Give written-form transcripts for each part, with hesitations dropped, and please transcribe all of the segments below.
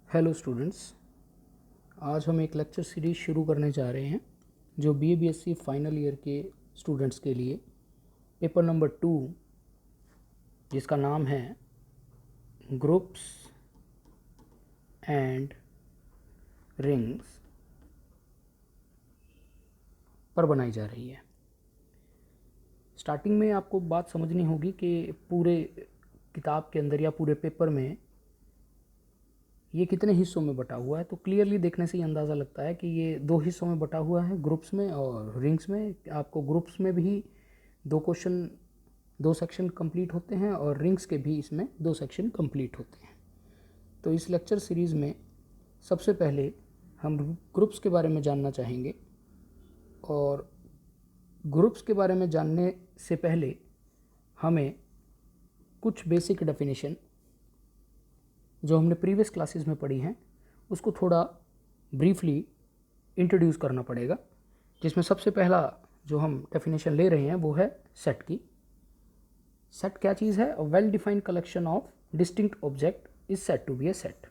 Hello students, आज हम एक लेक्चर सीरीज़ शुरू करने जा रहे हैं जो BA-BSc फाइनल ईयर के स्टूडेंट्स के लिए पेपर नंबर 2 जिसका नाम है ग्रुप्स एंड रिंग्स पर बनाई जा रही है। स्टार्टिंग में आपको बात समझनी होगी कि पूरे किताब के अंदर या पूरे पेपर में ये कितने हिस्सों में बटा हुआ है। तो क्लियरली देखने से ही अंदाज़ा लगता है कि ये 2 हिस्सों में बटा हुआ है, ग्रुप्स में और रिंग्स में। आपको ग्रुप्स में भी 2 सेक्शन कंप्लीट होते हैं और रिंग्स के भी इसमें 2 सेक्शन कंप्लीट होते हैं। तो इस लेक्चर सीरीज़ में सबसे पहले हम ग्रुप्स के बारे में जानना चाहेंगे, और ग्रुप्स के बारे में जानने से पहले हमें कुछ बेसिक डेफिनेशन जो हमने प्रीवियस क्लासेस में पढ़ी हैं उसको थोड़ा ब्रीफली इंट्रोड्यूस करना पड़ेगा, जिसमें सबसे पहला जो हम डेफिनेशन ले रहे हैं वो है सेट की। सेट क्या चीज़ है? A well defined collection of distinct object is said to be a set.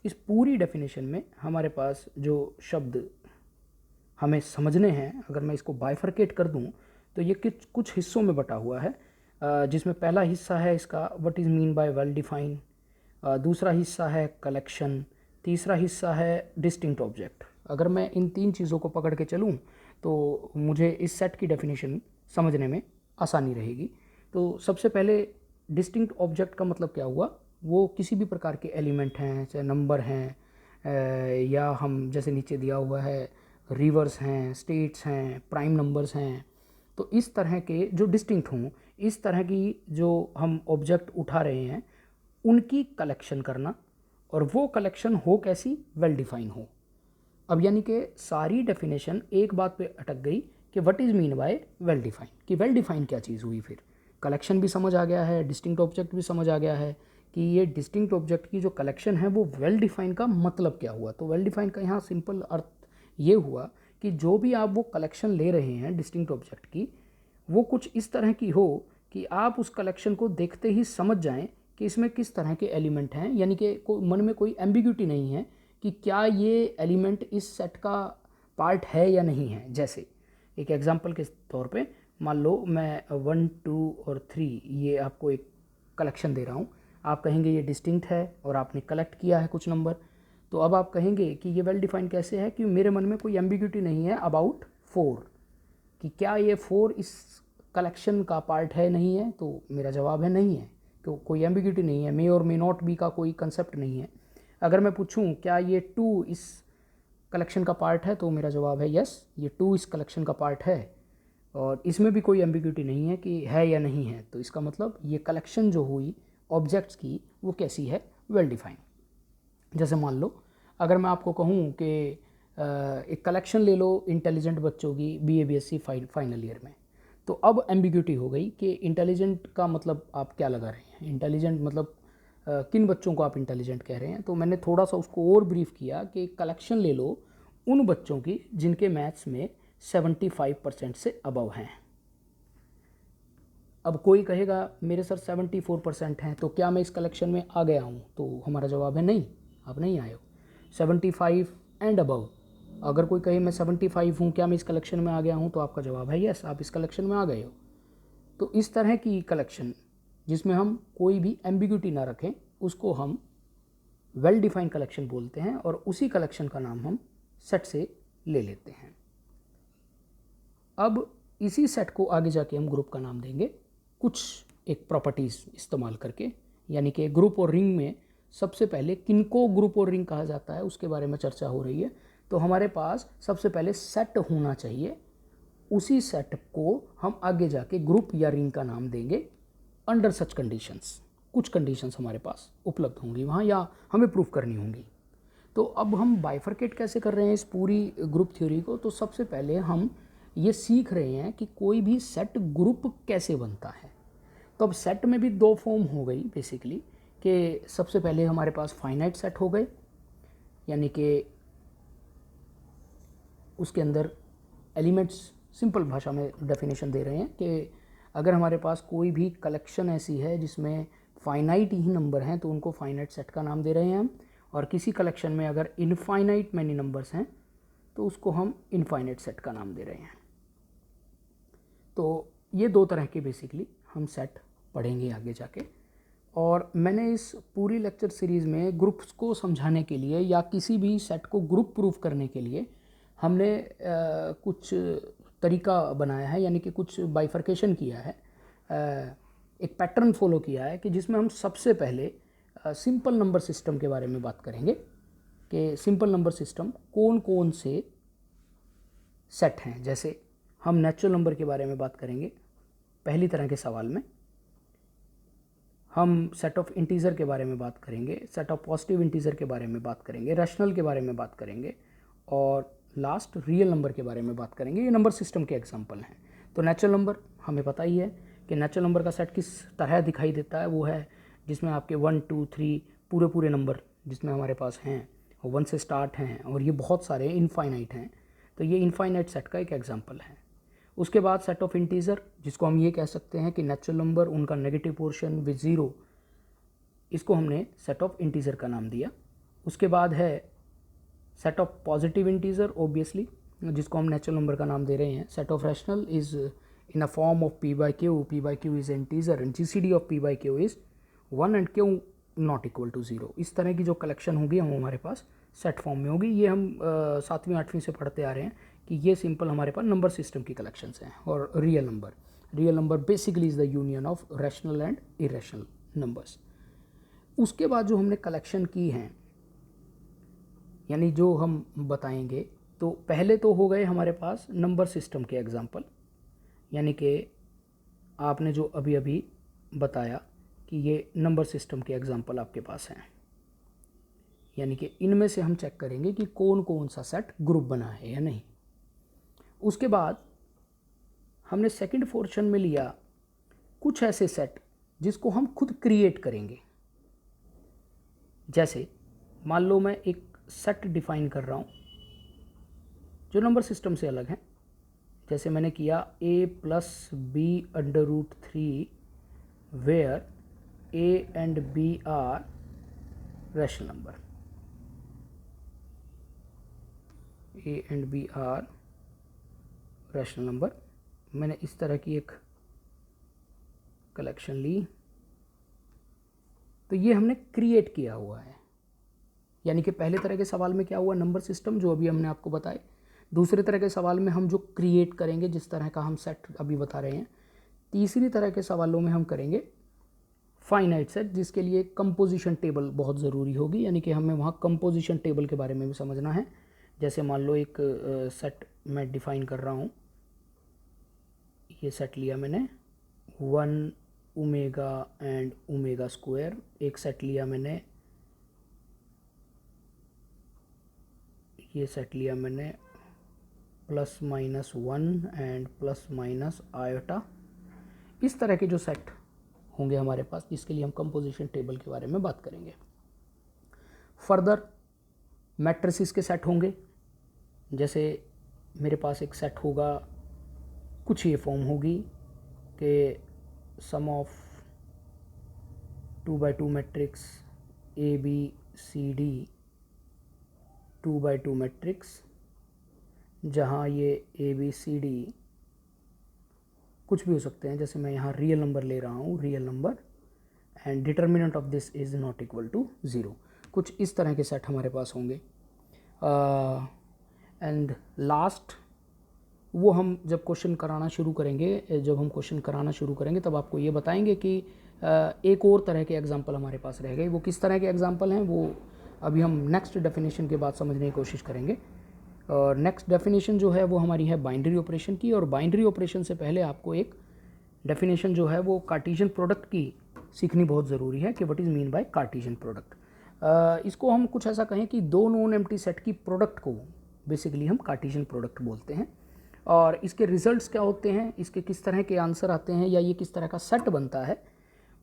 इस पूरी डेफिनेशन में हमारे पास जो शब्द हमें समझने हैं, अगर मैं इसको बाइफरकेट कर दूं तो ये कुछ हिस्सों में बटा हुआ है, जिसमें पहला हिस्सा है इसका what is mean by well defined, दूसरा हिस्सा है कलेक्शन, तीसरा हिस्सा है डिस्टिंक्ट ऑब्जेक्ट। अगर मैं इन 3 चीज़ों को पकड़ के चलूँ तो मुझे इस सेट की डेफिनेशन समझने में आसानी रहेगी। तो सबसे पहले डिस्टिंक्ट ऑब्जेक्ट का मतलब क्या हुआ? वो किसी भी प्रकार के एलिमेंट हैं, चाहे नंबर हैं या हम जैसे नीचे दिया हुआ है रिवर्स हैं, स्टेट्स हैं, प्राइम नंबर्स हैं, तो इस तरह के जो डिस्टिंक्ट हों, इस तरह की जो हम ऑब्जेक्ट उठा रहे हैं उनकी कलेक्शन करना, और वो कलेक्शन हो कैसी? वेल डिफाइन हो। अब यानी कि सारी डेफिनेशन एक बात पे अटक गई कि what is mean by well define, कि वेल डिफाइन क्या चीज़ हुई। फिर कलेक्शन भी समझ आ गया है, डिस्टिंक्ट ऑब्जेक्ट भी समझ आ गया है कि ये डिस्टिंक्ट ऑब्जेक्ट की जो कलेक्शन है वो वेल डिफाइन का मतलब क्या हुआ। तो वेल डिफाइन का यहाँ सिंपल अर्थ ये हुआ कि जो भी आप वो कलेक्शन ले रहे हैं डिस्टिंक्ट ऑब्जेक्ट की, वो कुछ इस तरह की हो कि आप उस कलेक्शन को देखते ही समझ जाएं कि इसमें किस तरह के एलिमेंट हैं, यानी कि मन में कोई एम्बिग्यूटी नहीं है कि क्या ये एलिमेंट इस सेट का पार्ट है या नहीं है। जैसे एक एग्जांपल के तौर पे मान लो मैं 1, 2 और 3 ये आपको एक कलेक्शन दे रहा हूँ। आप कहेंगे ये डिस्टिंक्ट है और आपने कलेक्ट किया है कुछ नंबर, तो अब आप कहेंगे कि ये वेल डिफाइन कैसे है कि मेरे मन में कोई एम्बिग्यूटी नहीं है अबाउट 4, कि क्या ये 4 इस कलेक्शन का पार्ट है नहीं है। तो मेरा जवाब है नहीं है, तो कोई एम्बिग्यूटी नहीं है, मे और मे नॉट बी का कोई कंसेप्ट नहीं है। अगर मैं पूछूं क्या ये 2 इस कलेक्शन का पार्ट है, तो मेरा जवाब है यस, ये 2 इस कलेक्शन का पार्ट है, और इसमें भी कोई एम्बिग्यूटी नहीं है कि है या नहीं है। तो इसका मतलब ये कलेक्शन जो हुई ऑब्जेक्ट्स की वो कैसी है? Well define. जैसे मान लो अगर मैं आपको कहूँ कि एक कलेक्शन ले लो इंटेलिजेंट बच्चों की BA-BSc फाइनल ईयर में, तो अब एम्बिग्यूटी हो गई कि इंटेलिजेंट का मतलब आप क्या लगा रहे हैं। इंटेलिजेंट मतलब किन बच्चों को आप इंटेलिजेंट कह रहे हैं। तो मैंने थोड़ा सा उसको और ब्रीफ किया कि कलेक्शन ले लो उन बच्चों की जिनके मैथ्स में 75% से अबव हैं। अब कोई कहेगा मेरे सर 74% हैं, तो क्या मैं इस कलेक्शन में आ गया हूँ? तो हमारा जवाब है नहीं, आप नहीं आए हो। 75 एंड अबव, अगर कोई कहे मैं 75 हूँ, क्या मैं इस कलेक्शन में आ गया हूँ? तो आपका जवाब है यस, आप इस कलेक्शन में आ गए हो। तो इस तरह की कलेक्शन जिसमें हम कोई भी एम्बिग्यूटी ना रखें उसको हम वेल डिफाइंड कलेक्शन बोलते हैं, और उसी कलेक्शन का नाम हम सेट से ले लेते हैं। अब इसी सेट को आगे जाके हम ग्रुप का नाम देंगे कुछ एक प्रॉपर्टीज़ इस्तेमाल करके, यानी कि ग्रुप और रिंग में सबसे पहले किनको ग्रुप और रिंग कहा जाता है उसके बारे में चर्चा हो रही है। तो हमारे पास सबसे पहले सेट होना चाहिए, उसी सेट को हम आगे जाके ग्रुप या रिंग का नाम देंगे अंडर सच कंडीशंस। कुछ कंडीशंस हमारे पास उपलब्ध होंगी वहाँ, या हमें प्रूफ करनी होंगी। तो अब हम बाइफरकेट कैसे कर रहे हैं इस पूरी ग्रुप थ्योरी को? तो सबसे पहले हम ये सीख रहे हैं कि कोई भी सेट ग्रुप कैसे बनता है। तो अब सेट में भी 2 फॉर्म हो गई बेसिकली, कि सबसे पहले हमारे पास फाइनाइट सेट हो गए, यानी कि उसके अंदर एलिमेंट्स, सिंपल भाषा में डेफिनेशन दे रहे हैं कि अगर हमारे पास कोई भी कलेक्शन ऐसी है जिसमें फाइनाइट ही नंबर हैं तो उनको फाइनाइट सेट का नाम दे रहे हैं हम। और किसी कलेक्शन में अगर इनफाइनाइट मैनी नंबर्स हैं तो उसको हम इनफाइनाइट सेट का नाम दे रहे हैं। तो ये दो तरह के बेसिकली हम सेट पढ़ेंगे आगे जाके। और मैंने इस पूरी लेक्चर सीरीज़ में ग्रुप्स को समझाने के लिए या किसी भी सेट को ग्रुप प्रूफ करने के लिए हमने कुछ तरीका बनाया है, यानी कि कुछ बाइफर्केशन किया है, एक पैटर्न फॉलो किया है कि जिसमें हम सबसे पहले सिंपल नंबर सिस्टम के बारे में बात करेंगे कि सिंपल नंबर सिस्टम कौन कौन से सेट हैं। जैसे हम नेचुरल नंबर के बारे में बात करेंगे पहली तरह के सवाल में, हम सेट ऑफ इंटीजर के बारे में बात करेंगे, सेट ऑफ पॉजिटिव इंटीजर के बारे में बात करेंगे, रैशनल के बारे में बात करेंगे और लास्ट रियल नंबर के बारे में बात करेंगे। ये नंबर सिस्टम के एग्जांपल हैं। तो नेचुरल नंबर हमें पता ही है कि नेचुरल नंबर का सेट किस तरह दिखाई देता है। वो है जिसमें आपके 1 2 3 पूरे नंबर जिसमें हमारे पास हैं, 1 से स्टार्ट हैं और ये बहुत सारे इनफाइनाइट हैं। तो ये इनफाइनाइट सेट का एक एग्जांपल है। उसके बाद सेट ऑफ इंटीजर, जिसको हम ये कह सकते हैं कि नेचुरल नंबर उनका नेगेटिव पोर्शन विद ज़ीरो, इसको हमने सेट ऑफ इंटीजर का नाम दिया। उसके बाद है set of positive integer obviously, जिसको हम नेचुरल नंबर का नाम दे रहे हैं। Set of rational is in a form of p by q is integer and GCD of p by q is 1 and q not equal to 0। इस तरह की जो कलेक्शन होगी हम हमारे पास सेट फॉर्म में होगी। ये हम 7वीं 8वीं से पढ़ते आ रहे हैं कि ये सिंपल हमारे पास नंबर सिस्टम की कलेक्शंस हैं। और real number basically is the union of rational and irrational numbers. उसके बाद जो हमने कलेक्शन की हैं, यानी जो हम बताएंगे, तो पहले तो हो गए हमारे पास नंबर सिस्टम के एग्जांपल, यानी कि आपने जो अभी अभी बताया कि ये नंबर सिस्टम के एग्जांपल आपके पास हैं, यानी कि इनमें से हम चेक करेंगे कि कौन कौन सा सेट ग्रुप बना है या नहीं। उसके बाद हमने सेकंड पोर्शन में लिया कुछ ऐसे सेट जिसको हम खुद क्रिएट करेंगे। जैसे मान लो मैं एक सेट डिफाइन कर रहा हूँ जो नंबर सिस्टम से अलग है। जैसे मैंने किया a + b √3 where a and b are rational number, a and b are rational number. मैंने इस तरह की एक कलेक्शन ली, तो ये हमने क्रिएट किया हुआ है। यानी कि पहले तरह के सवाल में क्या हुआ, नंबर सिस्टम जो अभी हमने आपको बताए। दूसरे तरह के सवाल में हम जो क्रिएट करेंगे, जिस तरह का हम सेट अभी बता रहे हैं। तीसरी तरह के सवालों में हम करेंगे फाइनाइट सेट, जिसके लिए कंपोजिशन टेबल बहुत ज़रूरी होगी, यानी कि हमें वहाँ कंपोजिशन टेबल के बारे में भी समझना है। जैसे मान लो एक सेट मैं डिफ़ाइन कर रहा हूँ, ये सेट लिया मैंने 1 ओमेगा एंड ओमेगा स्क्वायर। एक सेट लिया मैंने, ये सेट लिया मैंने ±1 एंड ± आयोटा। इस तरह के जो सेट होंगे हमारे पास, जिसके लिए हम कंपोजिशन टेबल के बारे में बात करेंगे। फर्दर मैट्रिसेस के सेट होंगे। जैसे मेरे पास एक सेट होगा, कुछ ये फॉर्म होगी कि sum of 2 by 2 matrix A B C D 2 by 2 matrix, जहाँ ये ए बी सी डी कुछ भी हो सकते हैं। जैसे मैं यहाँ रियल नंबर ले रहा हूँ, real number, and determinant of this is not equal to 0। कुछ इस तरह के सेट हमारे पास होंगे। एंड लास्ट, वो हम जब क्वेश्चन कराना शुरू करेंगे, तब आपको ये बताएंगे कि एक और तरह के एग्जांपल हमारे पास रह गए। वो किस तरह के एग्जांपल हैं, वो अभी हम नेक्स्ट डेफिनेशन के बाद समझने की कोशिश करेंगे। और नेक्स्ट डेफिनेशन जो है वो हमारी है बाइनरी ऑपरेशन की। और बाइनरी ऑपरेशन से पहले आपको एक डेफिनेशन जो है वो कार्टेशियन प्रोडक्ट की सीखनी बहुत ज़रूरी है कि what is mean by Cartesian product. इसको हम कुछ ऐसा कहें कि दो नॉन एम्प्टी सेट की प्रोडक्ट को बेसिकली हम कार्टेशियन प्रोडक्ट बोलते हैं। और इसके रिजल्ट्स क्या होते हैं, इसके किस तरह के आंसर आते हैं, या ये किस तरह का सेट बनता है,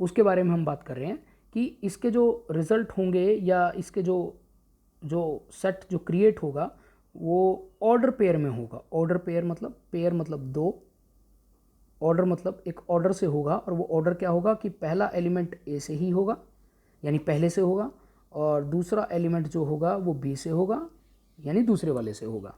उसके बारे में हम बात कर रहे हैं। कि इसके जो रिज़ल्ट होंगे या इसके जो सेट जो क्रिएट होगा वो ऑर्डर पेयर में होगा। ऑर्डर पेयर मतलब दो, ऑर्डर मतलब एक ऑर्डर से होगा। और वो ऑर्डर क्या होगा कि पहला एलिमेंट ए से ही होगा, यानी पहले से होगा, और दूसरा एलिमेंट जो होगा वो बी से होगा, यानी दूसरे वाले से होगा।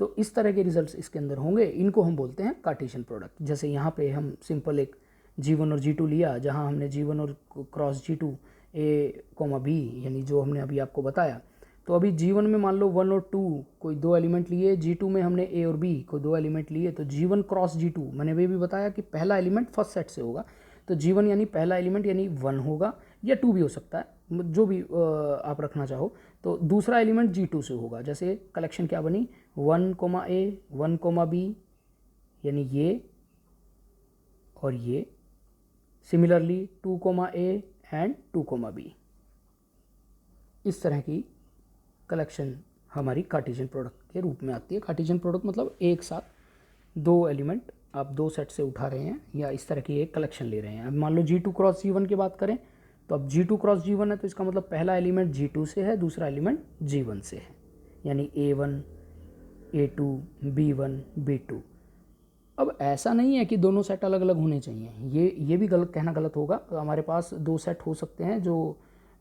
तो इस तरह के रिजल्ट्स इसके अंदर होंगे, इनको हम बोलते हैं कार्टेशियन प्रोडक्ट। जैसे यहाँ पे हम सिंपल एक G1 और G2 लिया, जहाँ हमने G1 और क्रॉस G2 ए कोमा बी, यानी जो हमने अभी आपको बताया। तो अभी G1 में मान लो 1 और 2 कोई दो एलिमेंट लिए, G2 में हमने ए और बी कोई दो एलिमेंट लिए, तो G1 क्रॉस G2 मैंने भी बताया कि पहला एलिमेंट फर्स्ट सेट से होगा, तो G1 यानी पहला एलिमेंट यानी 1 होगा या 2 भी हो सकता है, जो भी आप रखना चाहो। तो दूसरा एलिमेंट G2 से होगा। जैसे कलेक्शन क्या बनी, 1 ए 1 बी, यानी ये और ये। Similarly 2 A and 2 B. इस तरह की कलेक्शन हमारी कार्टेशियन प्रोडक्ट के रूप में आती है। कार्टेशियन प्रोडक्ट मतलब एक साथ दो एलिमेंट आप दो सेट से उठा रहे हैं या इस तरह की एक कलेक्शन ले रहे हैं। अब मान लो G2 क्रॉस G1 की बात करें, तो अब G2 क्रॉस G1 है, तो इसका मतलब पहला एलिमेंट G2 से है, दूसरा एलिमेंट G1 से है, यानी A1 A2 B1 B2। अब ऐसा नहीं है कि दोनों सेट अलग अलग होने चाहिए, ये भी गलत कहना गलत होगा। हमारे पास दो सेट हो सकते हैं जो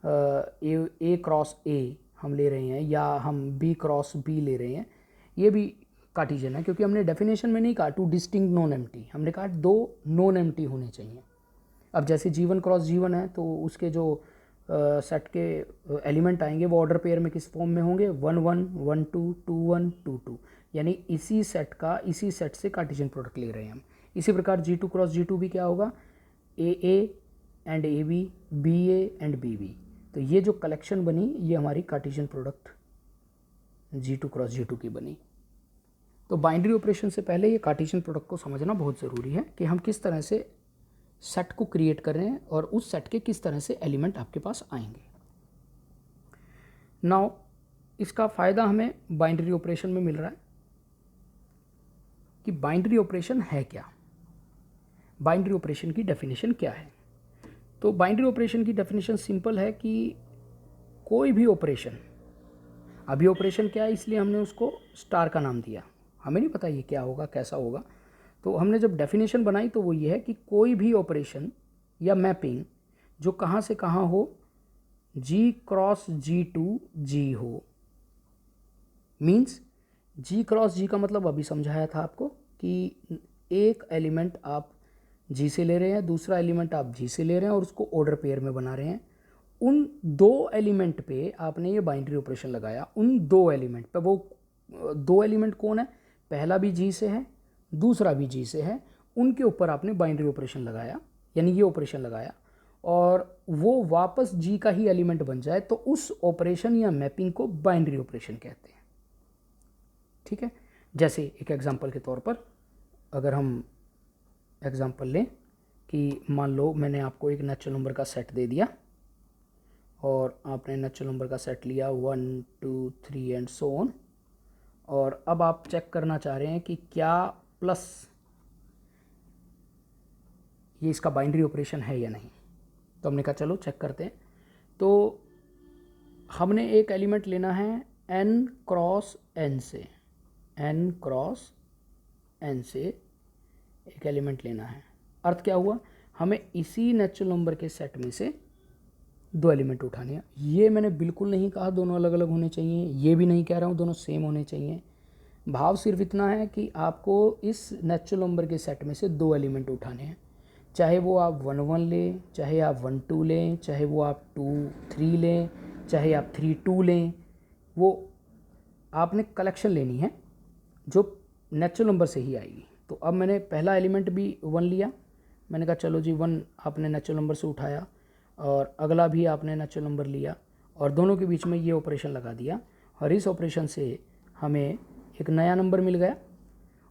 ए क्रॉस ए हम ले रहे हैं या हम बी क्रॉस बी ले रहे हैं, ये भी कार्टेशियन है, क्योंकि हमने डेफिनेशन में नहीं कहा टू डिस्टिंक्ट नॉन एम्प्टी, हमने कहा दो नॉन एम्प्टी होने चाहिए। अब जैसे G1 क्रॉस G1 है, तो उसके जो सेट के एलिमेंट आएंगे वो ऑर्डर पेयर में किस फॉर्म में होंगे, 1 1 1 2 2 1 2 2, यानी इसी सेट का इसी सेट से कार्टेशियन प्रोडक्ट ले रहे हैं हम। इसी प्रकार G2 क्रॉस G2 भी क्या होगा, A and A B, B A and B B. तो ये जो कलेक्शन बनी ये हमारी Cartesian product G2 cross G2 की बनी। तो बाइनरी ऑपरेशन से पहले ये कार्टेशियन प्रोडक्ट को समझना बहुत ज़रूरी है कि हम किस तरह से सेट को क्रिएट कर रहे हैं और उस सेट के किस तरह से एलिमेंट आपके पास आएंगे। नाउ इसका फ़ायदा हमें बाइनरी ऑपरेशन में मिल रहा है कि बाइनरी ऑपरेशन है क्या, बाइनरी ऑपरेशन की डेफिनेशन क्या है। तो बाइनरी ऑपरेशन की डेफिनेशन सिंपल है कि कोई भी ऑपरेशन, अभी ऑपरेशन क्या है इसलिए हमने उसको स्टार का नाम दिया, हमें नहीं पता ये क्या होगा कैसा होगा। तो हमने जब डेफिनेशन बनाई तो वो ये है कि कोई भी ऑपरेशन या मैपिंग जो कहाँ से कहाँ हो, G क्रॉस G2 G हो, मीन्स G क्रॉस G का मतलब अभी समझाया था आपको कि एक एलिमेंट आप G से ले रहे हैं, दूसरा एलिमेंट आप G से ले रहे हैं और उसको ऑर्डर पेयर में बना रहे हैं। उन दो एलिमेंट पे आपने ये बाइनरी ऑपरेशन लगाया, उन दो एलिमेंट पे। वो दो एलिमेंट कौन है, पहला भी G से है दूसरा भी G से है, उनके ऊपर आपने बाइनरी ऑपरेशन लगाया, यानी ये ऑपरेशन लगाया, और वो वापस G का ही एलिमेंट बन जाए तो उस ऑपरेशन या मैपिंग को बाइनरी ऑपरेशन कहते हैं। ठीक है, जैसे एक एग्जांपल के तौर पर अगर हम एग्जांपल लें कि मान लो मैंने आपको एक नेचुरल नंबर का सेट दे दिया और आपने नेचुरल नंबर का सेट लिया 1 2 3 एंड सो ऑन, और अब आप चेक करना चाह रहे हैं कि क्या प्लस ये इसका बाइनरी ऑपरेशन है या नहीं। तो हमने कहा चलो चेक करते हैं। तो हमने एक एलिमेंट लेना है n क्रॉस n से, n क्रॉस n से एक एलिमेंट लेना है। अर्थ क्या हुआ, हमें इसी नेचुरल नंबर के सेट में से दो एलिमेंट उठाने हैं। ये मैंने बिल्कुल नहीं कहा दोनों अलग अलग होने चाहिए, ये भी नहीं कह रहा हूँ दोनों सेम होने चाहिए। भाव सिर्फ इतना है कि आपको इस नेचुरल नंबर के सेट में से दो एलिमेंट उठाने हैं, चाहे वो आप 1 1 लें, चाहे आप 1 2 लें, चाहे वो आप 2 3 लें, चाहे आप 3 2 लें, वो आपने कलेक्शन लेनी है जो नेचुरल नंबर से ही आएगी। तो अब मैंने पहला एलिमेंट भी 1 लिया, मैंने कहा चलो जी 1 आपने नेचुरल नंबर से उठाया और अगला भी आपने नेचुरल नंबर लिया और दोनों के बीच में ये ऑपरेशन लगा दिया, और इस ऑपरेशन से हमें एक नया नंबर मिल गया,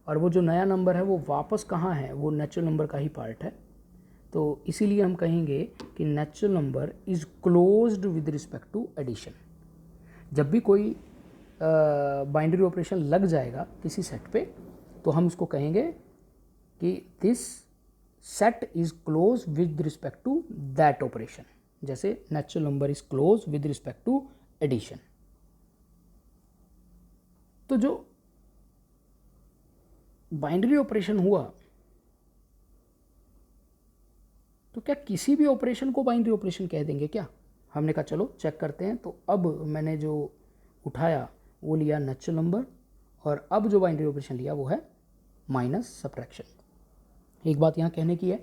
और वो जो नया नंबर है वो वापस कहाँ है, वो नेचुरल नंबर का ही पार्ट है। तो इसीलिए हम कहेंगे कि natural number is closed with respect to addition. जब भी कोई बाइनरी ऑपरेशन लग जाएगा किसी सेट पे तो हम उसको कहेंगे कि this set is close with respect to that operation, जैसे natural number is close with respect to addition. तो जो बाइनरी ऑपरेशन हुआ, तो क्या किसी भी ऑपरेशन को बाइनरी ऑपरेशन कह देंगे क्या? हमने कहा चलो चेक करते हैं। तो अब मैंने जो उठाया वो लिया नेचुरल नंबर, और अब जो बाइनरी ऑपरेशन लिया वो है माइनस सब्ट्रैक्शन। एक बात यहाँ कहने की है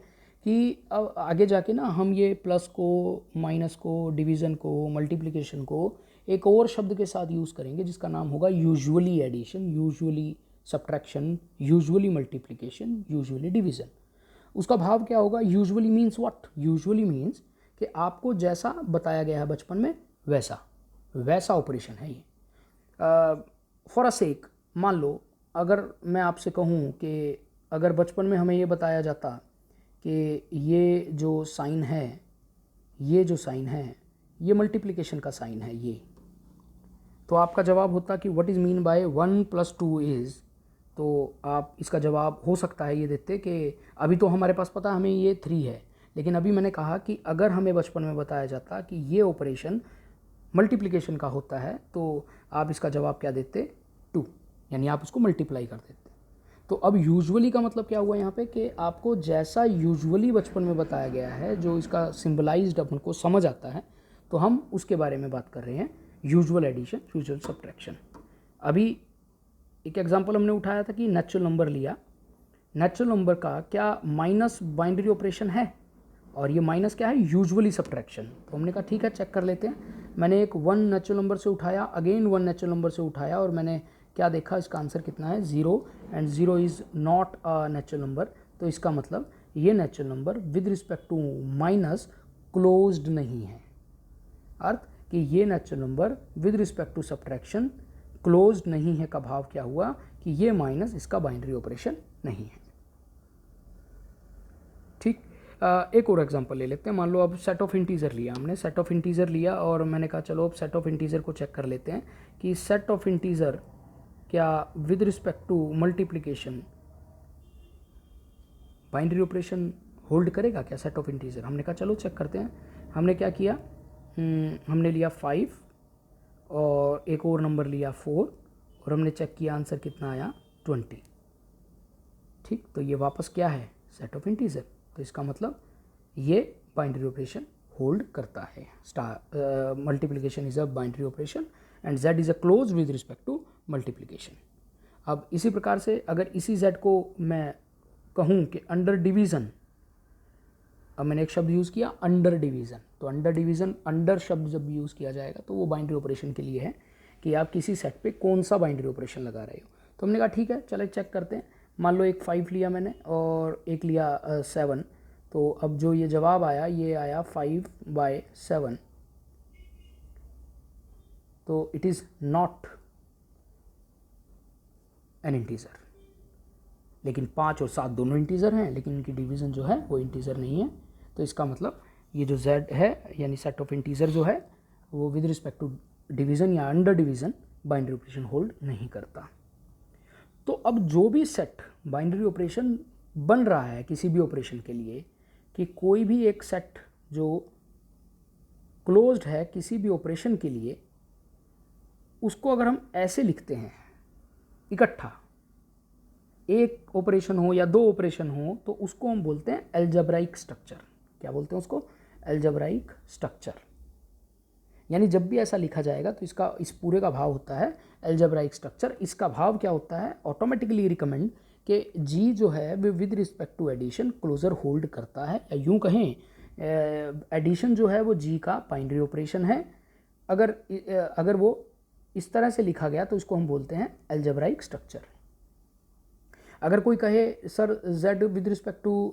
कि अब आगे जाके ना हम ये प्लस को, माइनस को, डिवीज़न को, मल्टीप्लिकेशन को एक और शब्द के साथ यूज़ करेंगे जिसका नाम होगा usually addition, usually subtraction, usually multiplication, usually division. उसका भाव क्या होगा? Usually means what? Usually means कि आपको जैसा बताया गया है बचपन में वैसा ऑपरेशन है ये। फॉर अ सेक, मान लो अगर मैं आपसे कहूँ कि अगर बचपन में हमें ये बताया जाता कि ये जो साइन है ये मल्टीप्लिकेशन का साइन है ये, तो आपका जवाब होता कि what is mean by 1 + 2 is. तो आप इसका जवाब हो सकता है ये देते कि अभी तो हमारे पास पता हमें ये 3 है, लेकिन अभी मैंने कहा कि अगर हमें बचपन में बताया जाता कि ये ऑपरेशन मल्टीप्लिकेशन का होता है तो आप इसका जवाब क्या देते? 2, यानी आप उसको मल्टीप्लाई कर देते। तो अब यूजुअली का मतलब क्या हुआ यहाँ पे कि आपको जैसा यूजुअली बचपन में बताया गया है, जो इसका सिंबलाइज्ड अपन को समझ आता है, तो हम उसके बारे में बात कर रहे हैं, यूजुअल एडिशन, यूजुअल सब्ट्रैक्शन। अभी एक एग्जांपल हमने उठाया था कि नेचुरल नंबर लिया, नेचुरल नंबर का क्या माइनस बाइनरी ऑपरेशन है, और ये माइनस क्या है? Usually subtraction. तो हमने कहा ठीक है चेक कर लेते हैं। मैंने एक 1 नेचुरल नंबर से उठाया, अगेन 1 नेचुरल नंबर से उठाया, और मैंने क्या देखा? इसका आंसर कितना है? 0, and 0 is not a natural number. तो इसका मतलब ये natural number with respect to minus closed नहीं है। अर्थ कि ये natural number with respect to subtraction closed नहीं है का भाव क्या हुआ कि ये माइनस इसका बाइनरी ऑपरेशन नहीं है। ठीक, एक और एग्जांपल ले लेते हैं। मान लो अब सेट ऑफ इंटीजर लिया हमने, सेट ऑफ इंटीजर लिया, और मैंने कहा चलो अब सेट ऑफ इंटीजर को चेक कर लेते हैं कि सेट ऑफ इंटीजर क्या with respect to multiplication binary operation hold करेगा क्या सेट ऑफ इंटीजर? हमने कहा चलो चेक करते हैं। हमने क्या किया? हमने लिया 5 और एक और नंबर लिया 4, और हमने चेक किया आंसर कितना आया? 20। ठीक, तो ये वापस क्या है? Set of integer. तो इसका मतलब ये बाइनरी ऑपरेशन होल्ड करता है। Multiplication is a binary operation and z is a close with respect to multiplication. अब इसी प्रकार से अगर इसी z को मैं कहूँ कि अंडर डिवीज़न, अब मैंने एक शब्द यूज़ किया अंडर डिवीज़न, तो अंडर डिवीज़न, अंडर शब्द जब यूज़ किया जाएगा तो वो बाइनरी ऑपरेशन के लिए है कि आप किसी सेट पे कौन सा बाइनरी ऑपरेशन लगा रहे हो। तो हमने कहा ठीक है चलो चेक करते हैं। मान लो एक 5 लिया मैंने और एक लिया 7, तो अब जो ये जवाब आया ये आया 5/7, तो it is not an integer. लेकिन 5 और 7 दोनों इंटीजर हैं, लेकिन इनकी डिवीज़न जो है वो इंटीजर नहीं है। तो इसका मतलब ये जो z है यानी सेट ऑफ इंटीजर जो है वो विद रिस्पेक्ट टू डिवीज़न या under division binary operation hold नहीं करता। तो अब जो भी सेट बाइनरी ऑपरेशन बन रहा है किसी भी ऑपरेशन के लिए, कि कोई भी एक सेट जो क्लोज्ड है किसी भी ऑपरेशन के लिए, उसको अगर हम ऐसे लिखते हैं इकट्ठा, एक ऑपरेशन हो या 2 ऑपरेशन हो, तो उसको हम बोलते हैं एल्जेब्राइक स्ट्रक्चर। क्या बोलते हैं उसको? Algebraic structure. यानी जब भी ऐसा लिखा जाएगा तो इसका इस पूरे का भाव होता है एल्जेब्राइक स्ट्रक्चर। इसका भाव क्या होता है? ऑटोमेटिकली रिकमेंड कि जी जो है वो with respect to addition closure hold करता है, या यूँ कहें एडिशन जो है वो जी का बाइनरी ऑपरेशन है। अगर वो इस तरह से लिखा गया तो इसको हम बोलते हैं एल्जेब्राइक स्ट्रक्चर। अगर कोई कहे sir z with respect to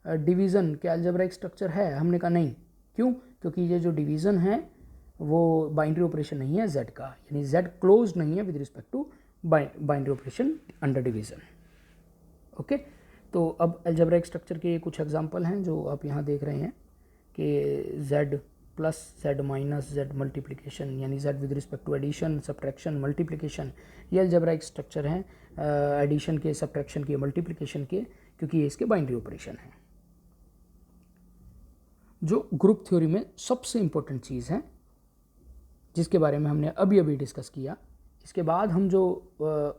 division क्या एल्जेब्राइक स्ट्रक्चर है? हमने कहा नहीं। क्यों? क्योंकि ये जो डिवीज़न है वो बाइनरी ऑपरेशन नहीं है z का, यानी z क्लोज नहीं है with respect to binary operation under division. Okay, तो अब एल्जेब्राइक स्ट्रक्चर के कुछ एग्जांपल हैं जो आप यहाँ देख रहे हैं कि z plus z minus z multiplication, यानी z with respect to addition, subtraction, multiplication, ये एल्जेब्राइक स्ट्रक्चर हैं एडिशन के, सब्ट्रैक्शन के, मल्टीप्लिकेशन के, क्योंकि ये इसके बाइनरी ऑपरेशन हैं। जो ग्रुप थ्योरी में सबसे इम्पोर्टेंट चीज़ है जिसके बारे में हमने अभी अभी डिस्कस किया, इसके बाद हम जो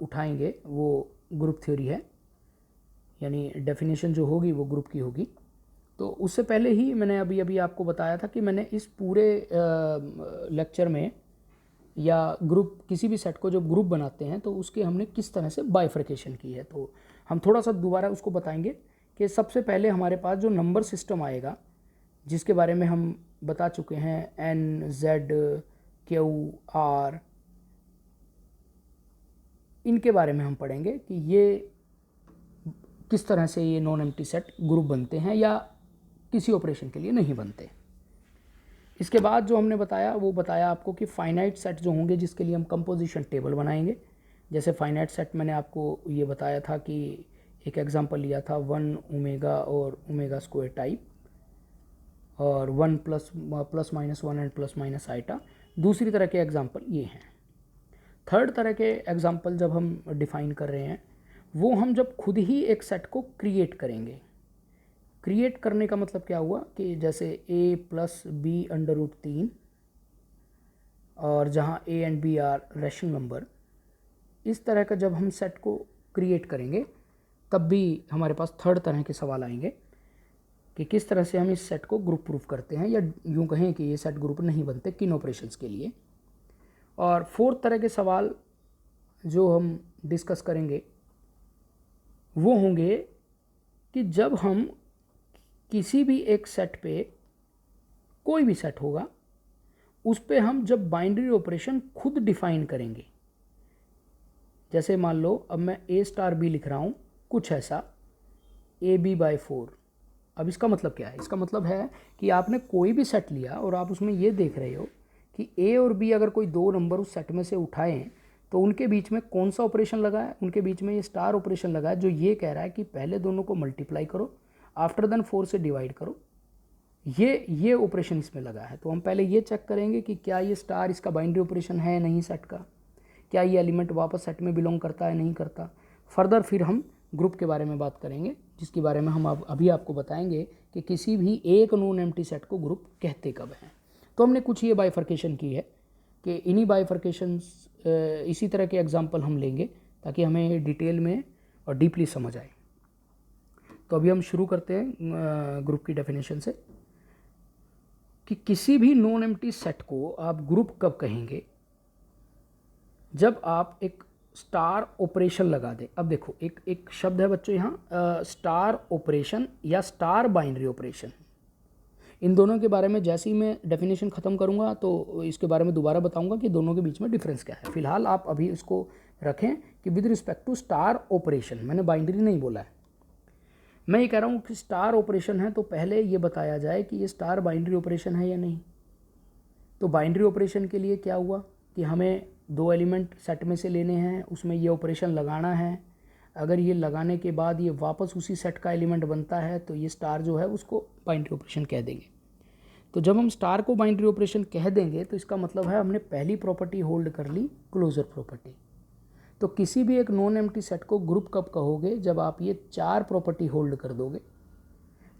उठाएंगे वो ग्रुप थ्योरी है, यानी डेफिनेशन जो होगी वो ग्रुप की होगी। तो उससे पहले ही मैंने अभी अभी आपको बताया था कि मैंने इस पूरे लेक्चर में या ग्रुप किसी भी सेट को जब ग्रुप बनाते हैं तो उसके हमने किस तरह से बाइफर्केशन की है। तो हम थोड़ा सा दोबारा उसको बताएंगे कि सबसे पहले हमारे पास जो नंबर सिस्टम आएगा जिसके बारे में हम बता चुके हैं एन, जेड, क्यू, आर, इनके बारे में हम पढ़ेंगे कि ये किस तरह से ये नॉन एम्प्टी सेट ग्रुप बनते हैं या किसी ऑपरेशन के लिए नहीं बनते। इसके बाद जो हमने बताया वो बताया आपको कि फाइनाइट सेट जो होंगे जिसके लिए हम कंपोजिशन टेबल बनाएंगे। जैसे फाइनाइट सेट मैंने आपको ये बताया था कि एक एग्जांपल लिया था 1 ओमेगा और ओमेगा स्क्वायर टाइप, और 1 plus minus 1 and plus minus iota. दूसरी तरह के एग्जांपल ये हैं। थर्ड तरह के एग्जांपल जब हम डिफ़ाइन कर रहे हैं वो हम जब खुद ही एक सेट को क्रिएट करेंगे। क्रिएट करने का मतलब क्या हुआ कि जैसे a plus B under root 3 और जहाँ a and b are rational number, इस तरह का जब हम सेट को क्रिएट करेंगे तब भी हमारे पास थर्ड तरह के सवाल आएंगे कि किस तरह से हम इस सेट को ग्रुप प्रूफ करते हैं, या यूँ कहें कि ये सेट ग्रुप नहीं बनते किन ऑपरेशंस के लिए। और फोर्थ तरह के सवाल जो हम डिस्कस करेंगे वो होंगे कि जब हम किसी भी एक सेट पे, कोई भी सेट होगा उस पे हम जब बाइनरी ऑपरेशन खुद डिफाइन करेंगे। जैसे मान लो अब मैं a स्टार b लिख रहा हूँ, कुछ ऐसा ab/4। अब इसका मतलब क्या है? इसका मतलब है कि आपने कोई भी सेट लिया और आप उसमें ये देख रहे हो कि a और b अगर कोई दो नंबर उस सेट में से उठाएं तो उनके बीच में कौन सा ऑपरेशन लगा है? उनके बीच में ये स्टार ऑपरेशन लगा है जो ये कह रहा है कि पहले दोनों को मल्टीप्लाई करो, आफ्टर देन 4 से डिवाइड करो। ये ऑपरेशन इसमें लगा है। तो हम पहले ये चेक करेंगे कि क्या ये स्टार इसका बाइनरी ऑपरेशन है नहीं सेट का, क्या ये एलिमेंट वापस सेट में बिलोंग करता है नहीं करता। फर्दर फिर हम ग्रुप के बारे में बात करेंगे जिसके बारे में हम अभी आपको बताएंगे कि किसी भी एक नॉन एम्प्टी सेट को ग्रुप कहते कब हैं। तो हमने कुछ ये बाइफर्केशन की है कि इन्हीं बाइफर्केशन इसी तरह के एग्जाम्पल हम लेंगे ताकि हमें डिटेल में और डीपली समझ आए। तो अभी हम शुरू करते हैं ग्रुप की डेफिनेशन से कि किसी भी नॉन एम्प्टी सेट को आप ग्रुप कब कहेंगे? जब आप एक स्टार ऑपरेशन लगा दें। अब देखो एक शब्द है बच्चों यहाँ स्टार ऑपरेशन या स्टार बाइनरी ऑपरेशन। इन दोनों के बारे में जैसे ही मैं डेफिनेशन ख़त्म करूँगा तो इसके बारे में दोबारा बताऊँगा कि दोनों के बीच में डिफरेंस क्या है। फिलहाल आप अभी इसको रखें कि with respect to star operation, मैंने बाइनरी नहीं बोला है, मैं ये कह रहा हूँ कि स्टार ऑपरेशन है तो पहले ये बताया जाए कि ये स्टार बाइनरी ऑपरेशन है या नहीं। तो बाइनरी ऑपरेशन के लिए क्या हुआ कि हमें दो एलिमेंट सेट में से लेने हैं, उसमें ये ऑपरेशन लगाना है। अगर ये लगाने के बाद ये वापस उसी सेट का एलिमेंट बनता है तो ये स्टार जो है उसको बाइनरी ऑपरेशन कह देंगे। तो जब हम स्टार को बाइनरी ऑपरेशन कह देंगे तो इसका मतलब है हमने पहली प्रॉपर्टी होल्ड कर ली, क्लोजर प्रॉपर्टी। तो किसी भी एक नॉन एम्प्टी सेट को ग्रुप कब कहोगे? जब आप ये 4 प्रॉपर्टी होल्ड कर दोगे।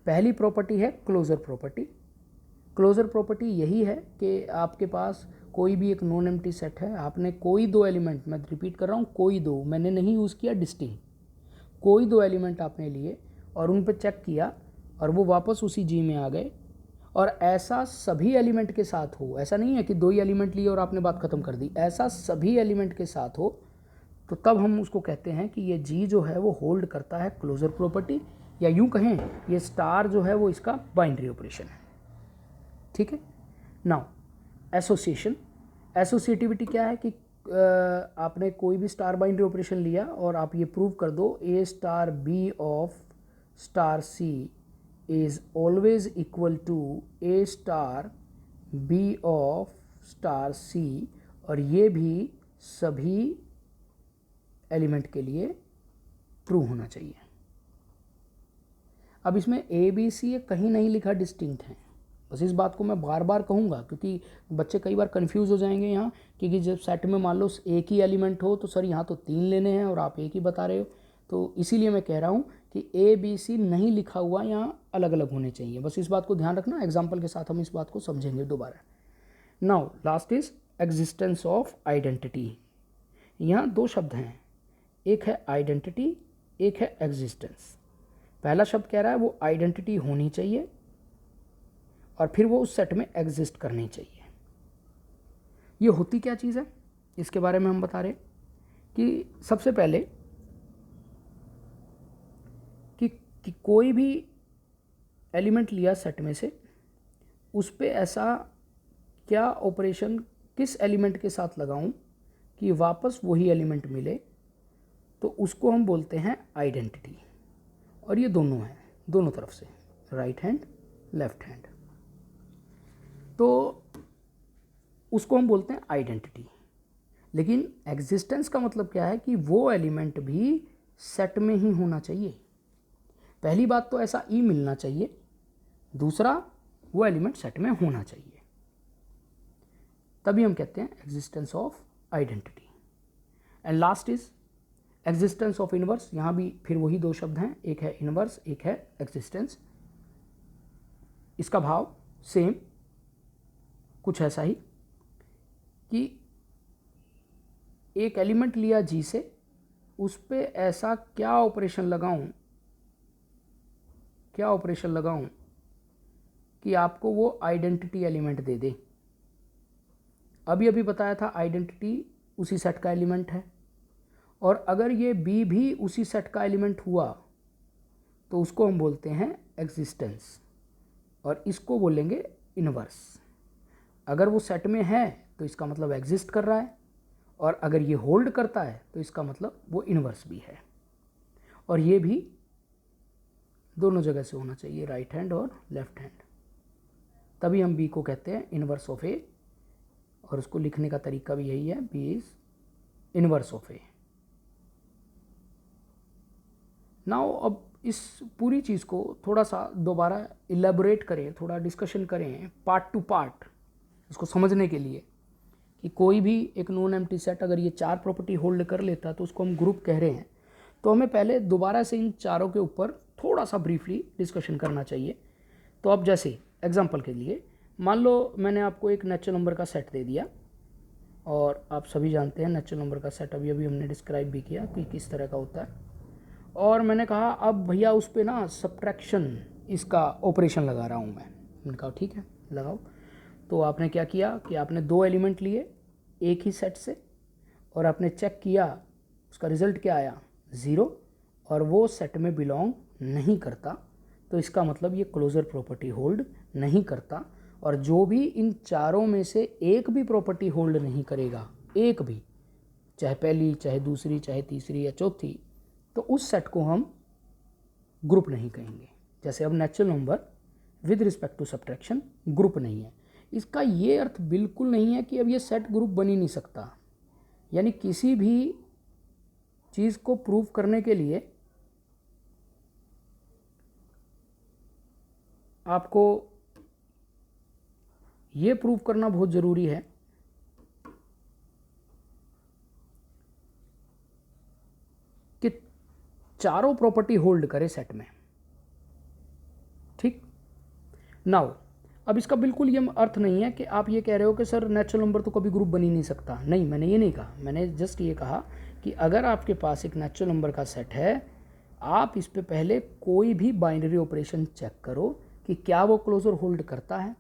पहली प्रॉपर्टी है क्लोजर प्रॉपर्टी। क्लोजर प्रॉपर्टी यही है कि आपके पास कोई भी एक नॉन एम्प्टी सेट है, आपने कोई दो एलिमेंट, मैं रिपीट कर रहा हूँ कोई दो, मैंने नहीं यूज़ किया डिस्टिंक्ट, कोई दो एलिमेंट आपने लिए और उन पर चेक किया और वो वापस उसी जी में आ गए, और ऐसा सभी एलिमेंट के साथ हो। ऐसा नहीं है कि दो ही एलिमेंट लिए और आपने बात ख़त्म कर दी, ऐसा सभी एलिमेंट के साथ हो तो तब हम उसको कहते हैं कि ये जी जो है वो होल्ड करता है क्लोजर प्रॉपर्टी, या यूँ कहें ये स्टार जो है वो इसका बाइनरी ऑपरेशन है। ठीक है। नाउ एसोसिएशन, एसोसिएटिविटी क्या है कि आपने कोई भी स्टार बाइनरी ऑपरेशन लिया और आप ये प्रूव कर दो A star B of star C is always equal to A star B of star C, और ये भी सभी एलिमेंट के लिए प्रूव होना चाहिए। अब इसमें ए बी सी कहीं नहीं लिखा डिस्टिंक्ट है, बस इस बात को मैं बार बार कहूँगा क्योंकि बच्चे कई बार कंफ्यूज हो जाएंगे यहाँ, क्योंकि जब सेट में मान लो एक ही एलिमेंट हो तो सर यहाँ तो 3 लेने हैं और आप एक ही बता रहे हो। तो इसीलिए मैं कह रहा हूँ कि ए बी सी नहीं लिखा हुआ, यहाँ अलग अलग होने चाहिए। बस इस बात को ध्यान रखना, एग्जाम्पल के साथ हम इस बात को समझेंगे दोबारा। Now last is existence of identity. यहाँ दो शब्द हैं, एक है आइडेंटिटी, एक है एग्जिस्टेंस। पहला शब्द कह रहा है वो आइडेंटिटी होनी चाहिए और फिर वो उस सेट में एग्जिस्ट करनी चाहिए। ये होती क्या चीज़ है इसके बारे में हम बता रहे हैं कि सबसे पहले कि कोई भी एलिमेंट लिया सेट में से, उस पे ऐसा क्या ऑपरेशन किस एलिमेंट के साथ लगाऊं कि वापस वही एलिमेंट मिले, तो उसको हम बोलते हैं आइडेंटिटी। और ये दोनों है, दोनों तरफ से, राइट हैंड लेफ्ट हैंड, तो उसको हम बोलते हैं आइडेंटिटी। लेकिन एग्जिस्टेंस का मतलब क्या है कि वो एलिमेंट भी सेट में ही होना चाहिए। पहली बात तो ऐसा ई मिलना चाहिए, दूसरा वो एलिमेंट सेट में होना चाहिए, तभी हम कहते हैं existence of identity. And last is existence of inverse. यहाँ भी फिर वही दो शब्द हैं, एक है इनवर्स, एक है एग्जिस्टेंस। इसका भाव सेम कुछ ऐसा ही कि एक एलिमेंट लिया जी से, उस पे ऐसा क्या ऑपरेशन लगाऊं कि आपको वो आइडेंटिटी एलिमेंट दे दे। अभी अभी बताया था आइडेंटिटी उसी सेट का एलिमेंट है, और अगर ये बी भी उसी सेट का एलिमेंट हुआ तो उसको हम बोलते हैं एग्जिस्टेंस, और इसको बोलेंगे इनवर्स। अगर वो सेट में है तो इसका मतलब एग्जिस्ट कर रहा है, और अगर ये होल्ड करता है तो इसका मतलब वो इनवर्स भी है। और ये भी दोनों जगह से होना चाहिए, राइट हैंड और लेफ्ट हैंड, तभी हम बी को कहते हैं इनवर्स ऑफ ए। और उसको लिखने का तरीका भी यही है, B is inverse of A. Now अब इस पूरी चीज़ को थोड़ा सा दोबारा इलेबोरेट करें, थोड़ा डिस्कशन करें पार्ट टू पार्ट, इसको समझने के लिए कि कोई भी एक नॉन एम्प्टी सेट अगर ये 4 प्रॉपर्टी होल्ड कर लेता है तो उसको हम ग्रुप कह रहे हैं। तो हमें पहले दोबारा से इन चारों के ऊपर थोड़ा सा ब्रीफली डिस्कशन करना चाहिए। तो अब जैसे एग्जांपल के लिए मान लो मैंने आपको एक नेचुरल नंबर का सेट दे दिया, और आप सभी जानते हैं नेचुरल नंबर का सेट अभी अभी हमने डिस्क्राइब भी किया कि किस तरह का होता है। और मैंने कहा अब भैया उस पर ना सब्ट्रैक्शन इसका ऑपरेशन लगा रहा हूँ मैंने कहा ठीक है लगाओ। तो आपने क्या किया कि आपने 2 एलिमेंट लिए एक ही सेट से, और आपने चेक किया उसका रिज़ल्ट क्या आया 0, और वो सेट में बिलोंग नहीं करता, तो इसका मतलब ये क्लोजर प्रॉपर्टी होल्ड नहीं करता। और जो भी इन चारों में से एक भी प्रॉपर्टी होल्ड नहीं करेगा, एक भी, चाहे पहली चाहे दूसरी चाहे तीसरी या चौथी, तो उस सेट को हम ग्रुप नहीं कहेंगे। जैसे अब natural number with respect to subtraction group नहीं है। इसका ये अर्थ बिल्कुल नहीं है कि अब ये सेट ग्रुप बन ही नहीं सकता। यानी किसी भी चीज़ को प्रूव करने के लिए आपको ये प्रूव करना बहुत ज़रूरी है कि चारों प्रॉपर्टी होल्ड करे सेट में। ठीक, नाउ अब इसका बिल्कुल ये अर्थ नहीं है कि आप ये कह रहे हो कि सर नेचुरल नंबर तो कभी ग्रुप बन ही नहीं सकता। नहीं, मैंने ये नहीं कहा। मैंने जस्ट ये कहा कि अगर आपके पास एक नेचुरल नंबर का सेट है, आप इस पे पहले कोई भी बाइनरी ऑपरेशन चेक करो कि क्या वो क्लोजर होल्ड करता है।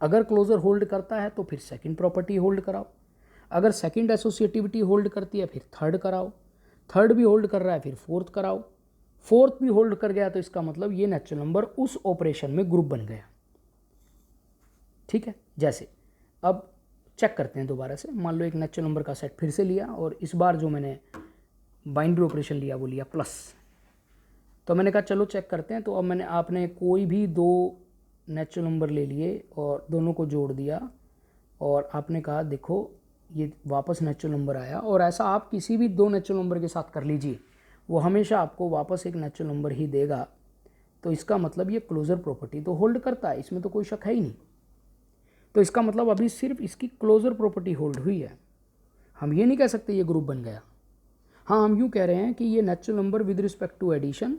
अगर क्लोजर होल्ड करता है तो फिर सेकंड प्रॉपर्टी होल्ड कराओ, अगर सेकंड एसोसिएटिविटी होल्ड करती है फिर थर्ड कराओ, थर्ड भी होल्ड कर रहा है फिर फोर्थ कराओ, फोर्थ भी होल्ड कर गया तो इसका मतलब ये नेचुरल नंबर उस ऑपरेशन में ग्रुप बन गया। ठीक है, जैसे अब चेक करते हैं दोबारा से। मान लो एक नेचुरल नंबर का सेट फिर से लिया, और इस बार जो मैंने बाइनरी ऑपरेशन लिया वो लिया प्लस। तो मैंने कहा चलो चेक करते हैं। तो अब आपने कोई भी 2 नेचुरल नंबर ले लिए और दोनों को जोड़ दिया, और आपने कहा देखो ये वापस नेचुरल नंबर आया। और ऐसा आप किसी भी 2 नेचुरल नंबर के साथ कर लीजिए, वो हमेशा आपको वापस एक नेचुरल नंबर ही देगा। तो इसका मतलब ये क्लोजर प्रॉपर्टी तो होल्ड करता है, इसमें तो कोई शक है ही नहीं। तो इसका मतलब अभी सिर्फ इसकी क्लोजर प्रॉपर्टी होल्ड हुई है। हम ये नहीं कह सकते ये ग्रुप बन गया। हाँ, हम यूँ कह रहे हैं कि ये natural number with respect to addition,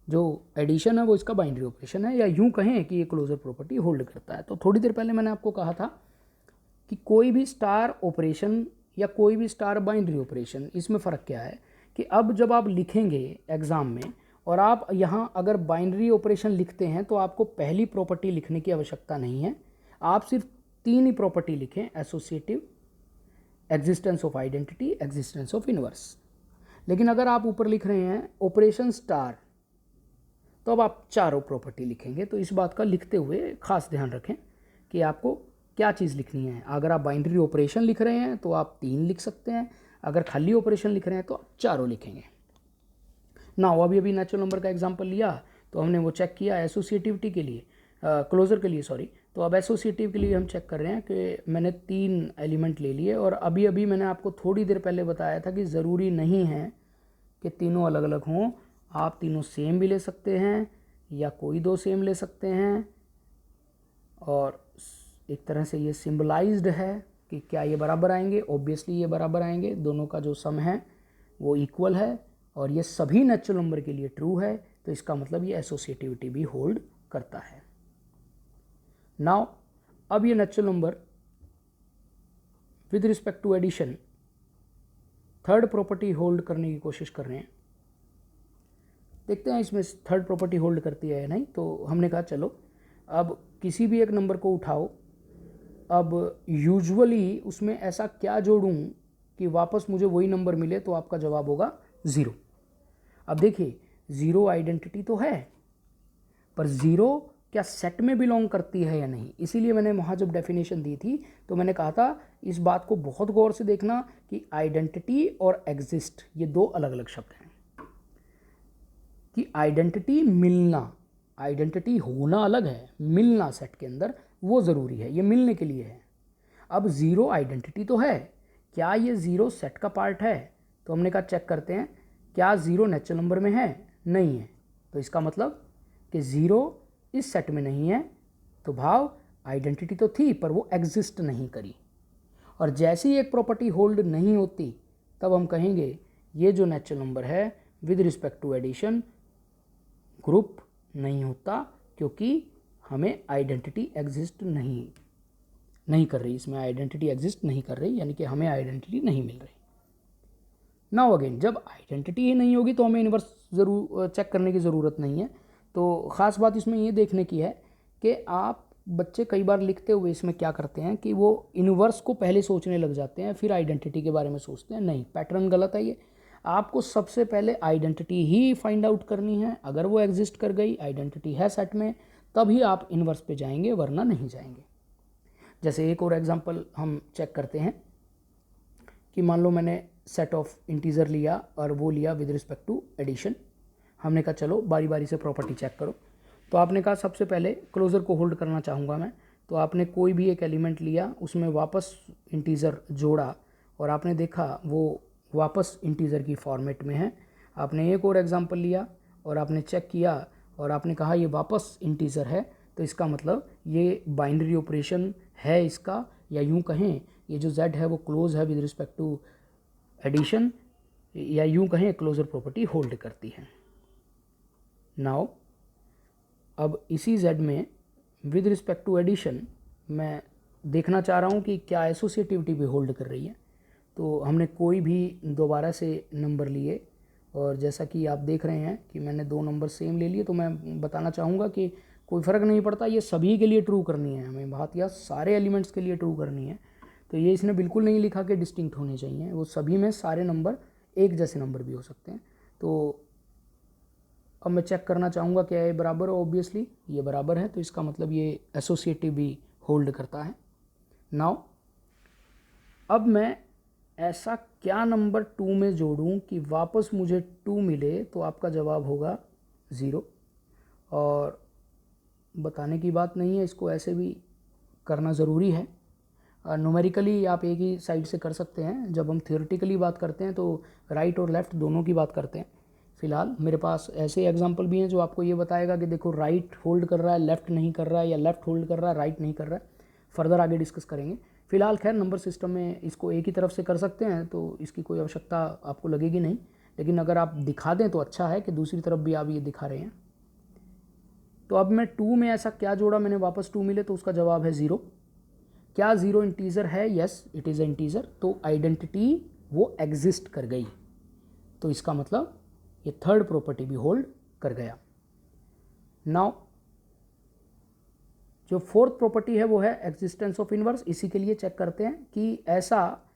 जो एडिशन है वो इसका बाइनरी ऑपरेशन है, या यूँ कहें कि ये क्लोजर प्रॉपर्टी होल्ड करता है। तो थोड़ी देर पहले मैंने आपको कहा था कि कोई भी स्टार ऑपरेशन या कोई भी स्टार बाइनरी ऑपरेशन, इसमें फ़र्क क्या है कि अब जब आप लिखेंगे एग्ज़ाम में और आप यहाँ अगर बाइनरी ऑपरेशन लिखते हैं तो आपको पहली प्रॉपर्टी लिखने की आवश्यकता नहीं है, आप सिर्फ 3 ही प्रॉपर्टी लिखें, associative, existence of identity, existence of inverse. लेकिन अगर आप ऊपर लिख रहे हैं ऑपरेशन स्टार, तो अब आप चारों प्रॉपर्टी लिखेंगे। तो इस बात का लिखते हुए खास ध्यान रखें कि आपको क्या चीज़ लिखनी है। अगर आप बाइनरी ऑपरेशन लिख रहे हैं तो आप 3 लिख सकते हैं, अगर खाली ऑपरेशन लिख रहे हैं तो आप चारों लिखेंगे ना। अभी नेचुरल नंबर का एग्जांपल लिया तो हमने वो चेक किया एसोसिएटिविटी के लिए, क्लोजर के लिए सॉरी। तो अब एसोसिएटिव के लिए हम चेक कर रहे हैं कि मैंने 3 एलिमेंट ले लिए, और अभी मैंने आपको थोड़ी देर पहले बताया था कि ज़रूरी नहीं है कि तीनों अलग अलग हों, आप तीनों सेम भी ले सकते हैं या कोई 2 सेम ले सकते हैं। और एक तरह से ये सिंबलाइज्ड है कि क्या ये बराबर आएंगे, ऑब्वियसली ये बराबर आएंगे, दोनों का जो सम है वो इक्वल है, और ये सभी नेचुरल नंबर के लिए ट्रू है। तो इसका मतलब ये एसोसिएटिविटी भी होल्ड करता है। नाउ अब ये natural number with respect to addition third property hold करने की कोशिश कर रहे हैं। देखते हैं इसमें थर्ड प्रॉपर्टी होल्ड करती है या नहीं। तो हमने कहा चलो अब किसी भी एक नंबर को उठाओ, अब यूजुअली उसमें ऐसा क्या जोड़ूं कि वापस मुझे वही नंबर मिले, तो आपका जवाब होगा 0। अब देखिए 0 आइडेंटिटी तो है, पर 0 क्या सेट में बिलोंग करती है या नहीं। इसीलिए मैंने वहाँ जब डेफिनेशन दी थी तो मैंने कहा था इस बात को बहुत गौर से देखना कि आइडेंटिटी और एग्जिस्ट ये 2 अलग अलग शब्द हैं। कि आइडेंटिटी मिलना, आइडेंटिटी होना अलग है, मिलना सेट के अंदर वो ज़रूरी है, ये मिलने के लिए है। अब 0 आइडेंटिटी तो है, क्या ये 0 सेट का पार्ट है? तो हमने कहा चेक करते हैं, क्या 0 नेचुरल नंबर में है? नहीं है। तो इसका मतलब कि 0 इस सेट में नहीं है, तो भाव आइडेंटिटी तो थी पर वो एग्जिस्ट नहीं करी। और जैसे ही एक प्रॉपर्टी होल्ड नहीं होती तब हम कहेंगे ये जो नेचुरल नंबर है with respect to addition group नहीं होता, क्योंकि हमें आइडेंटिटी एग्जिस्ट नहीं कर रही, इसमें आइडेंटिटी एग्जिस्ट नहीं कर रही, यानी कि हमें आइडेंटिटी नहीं मिल रही। नाउ अगेन जब आइडेंटिटी ही नहीं होगी तो हमें इनवर्स ज़रूर चेक करने की ज़रूरत नहीं है। तो ख़ास बात इसमें ये देखने की है कि आप बच्चे कई बार लिखते हुए इसमें क्या करते हैं कि वो इनवर्स को पहले सोचने लग जाते हैं, फिर आइडेंटिटी के बारे में सोचते हैं। नहीं, पैटर्न गलत है ये। आपको सबसे पहले आइडेंटिटी ही फाइंड आउट करनी है। अगर वो एग्जिस्ट कर गई, आइडेंटिटी है सेट में, तभी आप इनवर्स पे जाएंगे, वरना नहीं जाएंगे। जैसे एक और एग्जांपल हम चेक करते हैं कि मान लो मैंने सेट ऑफ इंटीजर लिया और वो लिया विद रिस्पेक्ट टू एडिशन। हमने कहा चलो बारी बारी से प्रॉपर्टी चेक करो। तो आपने कहा सबसे पहले क्लोजर को होल्ड करना चाहूँगा मैं, तो आपने कोई भी एक एलिमेंट लिया, उसमें वापस इंटीजर जोड़ा और आपने देखा वो वापस इंटीजर की फॉर्मेट में है। आपने एक और एग्जांपल लिया और आपने चेक किया और आपने कहा ये वापस इंटीजर है, तो इसका मतलब ये बाइनरी ऑपरेशन है इसका, या यूँ कहें ये जो z है वो क्लोज है विद रिस्पेक्ट टू एडिशन, या यूँ कहें क्लोजर प्रॉपर्टी होल्ड करती है। नाउ अब इसी z में विद रिस्पेक्ट टू एडिशन मैं देखना चाह रहा हूँ कि क्या एसोसिएटिविटी भी होल्ड कर रही है। तो हमने कोई भी दोबारा से नंबर लिए और जैसा कि आप देख रहे हैं कि मैंने 2 नंबर सेम ले लिए, तो मैं बताना चाहूँगा कि कोई फ़र्क नहीं पड़ता, ये सभी के लिए ट्रू करनी है हमें बात, या सारे एलिमेंट्स के लिए ट्रू करनी है। तो ये इसने बिल्कुल नहीं लिखा कि डिस्टिंक्ट होने चाहिए, वो सभी में सारे नंबर एक जैसे नंबर भी हो सकते हैं। तो अब मैं चेक करना चाहूँगा क्या ये बराबर है। ऑब्वियसली ये बराबर है, तो इसका मतलब ये एसोसिएटिव भी होल्ड करता है। नाउ अब मैं ऐसा क्या नंबर 2 में जोड़ूं कि वापस मुझे 2 मिले, तो आपका जवाब होगा 0। और बताने की बात नहीं है, इसको ऐसे भी करना ज़रूरी है। न्यूमेरिकली आप एक ही साइड से कर सकते हैं, जब हम थियोरेटिकली बात करते हैं तो राइट और लेफ़्ट दोनों की बात करते हैं। फ़िलहाल मेरे पास ऐसे एग्जांपल भी हैं जो आपको ये बताएगा कि देखो राइट होल्ड कर रहा है, लेफ़्ट नहीं कर रहा है, या लेफ़्ट होल्ड कर रहा है, राइट नहीं कर रहा है। फर्दर आगे डिस्कस करेंगे। फ़िलहाल खैर नंबर सिस्टम में इसको एक ही तरफ से कर सकते हैं, तो इसकी कोई आवश्यकता आपको लगेगी नहीं। लेकिन अगर आप दिखा दें तो अच्छा है कि दूसरी तरफ भी आप ये दिखा रहे हैं। तो अब मैं 2 में ऐसा क्या जोड़ा मैंने वापस 2 मिले, तो उसका जवाब है 0। क्या 0 इंटीजर है? Yes, it is integer. तो आइडेंटिटी वो एग्जिस्ट कर गई, तो इसका मतलब ये थर्ड प्रॉपर्टी भी होल्ड कर गया। नाउ जो फोर्थ प्रॉपर्टी है वो है एग्जिस्टेंस ऑफ इनवर्स। इसी के लिए चेक करते हैं कि ऐसा,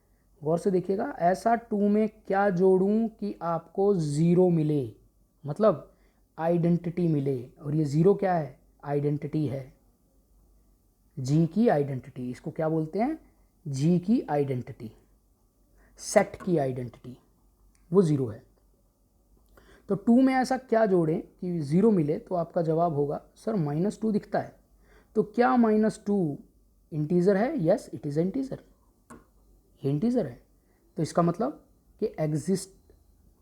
गौर से देखिएगा, ऐसा 2 में क्या जोड़ूं कि आपको 0 मिले, मतलब आइडेंटिटी मिले। और ये 0 क्या है? आइडेंटिटी है, जी की आइडेंटिटी। इसको क्या बोलते हैं? जी की आइडेंटिटी, सेट की आइडेंटिटी, वो 0 है। तो 2 में ऐसा क्या जोड़ें कि 0 मिले? तो आपका जवाब होगा सर -2 दिखता है। तो क्या -2 इंटीजर है? यस, इट इज़ इंटीजर, ये इंटीजर है। तो इसका मतलब कि एग्जिस्ट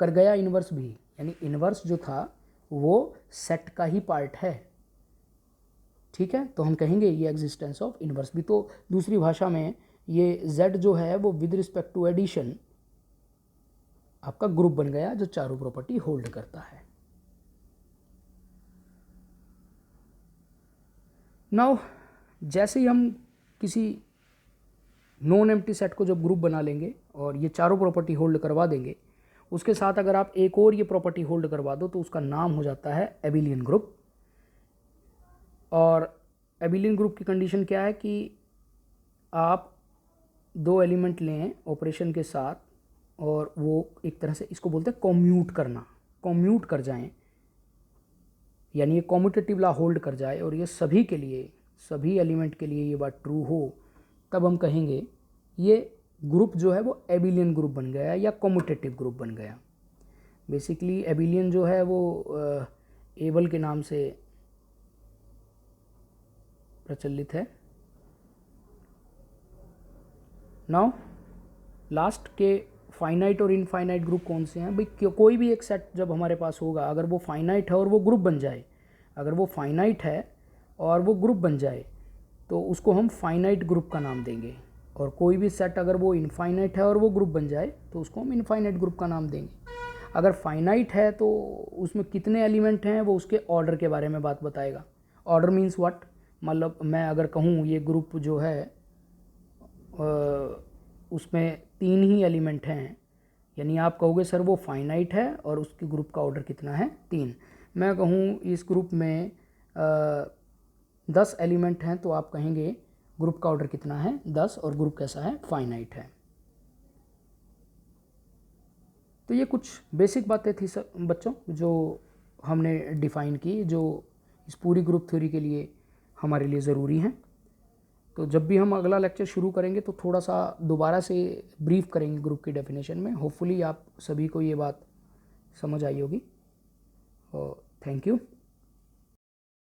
कर गया इन्वर्स भी, यानी इन्वर्स जो था वो सेट का ही पार्ट है। ठीक है, तो हम कहेंगे ये एग्जिस्टेंस ऑफ इन्वर्स भी। तो दूसरी भाषा में ये z जो है वो विद रिस्पेक्ट टू एडिशन आपका ग्रुप बन गया जो चारों प्रॉपर्टी होल्ड करता है। नाउ जैसे ही हम किसी नॉन एम्प्टी सेट को जब ग्रुप बना लेंगे और ये चारों प्रॉपर्टी होल्ड करवा देंगे, उसके साथ अगर आप एक और ये प्रॉपर्टी होल्ड करवा दो तो उसका नाम हो जाता है एबिलियन ग्रुप। और एबिलियन ग्रुप की कंडीशन क्या है कि आप 2 एलिमेंट लें ऑपरेशन के साथ और वो एक तरह से, इसको बोलते हैं कॉम्यूट करना, कॉम्यूट कर जाएं, यानी ये कॉम्यूटेटिव लॉ होल्ड कर जाए और ये सभी के लिए, सभी एलिमेंट के लिए ये बात ट्रू हो, तब हम कहेंगे ये ग्रुप जो है वो एबिलियन ग्रुप बन गया या कॉम्यूटेटिव ग्रुप बन गया। बेसिकली एबिलियन जो है वो एबल के नाम से प्रचलित है। नाउ लास्ट के फाइनाइट और इनफाइनाइट ग्रुप कौन से हैं भाई? कोई भी एक सेट जब हमारे पास होगा, अगर वो फाइनाइट है और वो ग्रुप बन जाए, अगर वो फाइनाइट है और वो ग्रुप बन जाए तो उसको हम फाइनाइट ग्रुप का नाम देंगे। और कोई भी सेट अगर वो इनफाइनाइट है और वो ग्रुप बन जाए तो उसको हम इनफाइनाइट ग्रुप का नाम देंगे। अगर फाइनाइट है तो उसमें कितने एलिमेंट हैं वो उसके ऑर्डर के बारे में बात बताएगा। Order means what? मतलब मैं अगर कहूँ ये ग्रुप जो है उसमें 3 ही एलिमेंट हैं, यानी आप कहोगे सर वो फाइनाइट है और उसके ग्रुप का ऑर्डर कितना है? 3। मैं कहूँ इस ग्रुप में 10 एलिमेंट हैं तो आप कहेंगे ग्रुप का ऑर्डर कितना है? 10, और ग्रुप कैसा है? फाइनाइट है। तो ये कुछ बेसिक बातें थी सब बच्चों जो हमने डिफ़ाइन की, जो इस पूरी ग्रुप थ्योरी के लिए हमारे लिए ज़रूरी हैं। तो जब भी हम अगला लेक्चर शुरू करेंगे तो थोड़ा सा दोबारा से ब्रीफ करेंगे ग्रुप की डेफिनेशन में। होपफुली आप सभी को ये बात समझ आई होगी। और थैंक यू।